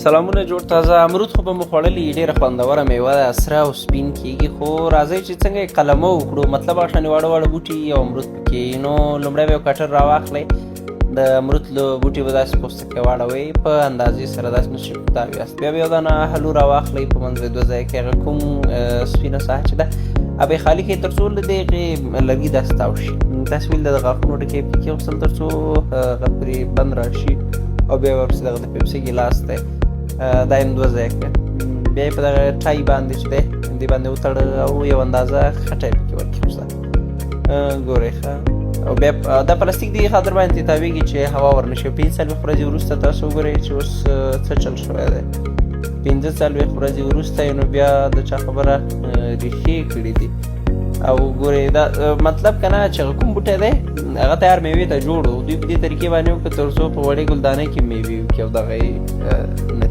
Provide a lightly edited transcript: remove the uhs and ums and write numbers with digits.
سلامونه جوړ تازه امرود خو به مو خوړلي ډېره خوندوره میوه ده سره او سپین کېږي خو راځئ چې څنګه یې قلمه وکړو مطلب هغه واړه واړه بوټي او امرود پکې نو لومړی به یو کټر راواخلئ د امرود بوټي به داسې پوستکی واړوئ په اندازې سره داسې نه چې تاو یاست بیا به یو دانه هلو راواخلئ په منځ دوه ځایه کې هغه کوم سپینه ساحه چې ده هغه به یې خالي کړئ تر څو له د هغې لرګي داسې تاو شي داسې ویل د غاښونو ډکې پې کېغوستل تر څو هغه پرې بند راشي او بیا ورپسې دغه د پیپسي ګیلاس دی دا یې دوه ځایه کړه بیا یې په دغه ټای باندې چې دی دې باندې وتړه او یو اندازه خټه یې پکې ورکېږده ګورئ ښه او بیا دا پلاستیک دې خاطر باندې تاویږي چې هوا ورنشي 5 څلوېښت ورځې وروسته تاسو وګورئ چې اوس څه چل شوی دی 15 څلوېښت ورځې وروسته نو بیا د چا خبره ریښې کړي دي او ګورئ دا مطلب که نه چې هغه کوم بوټی دی هغه تیار میوې ته جوړ و دوی په دې طریقې باندې وکړه تر څو په وړې ګلدانۍ کې میوې وکړي او دغه یې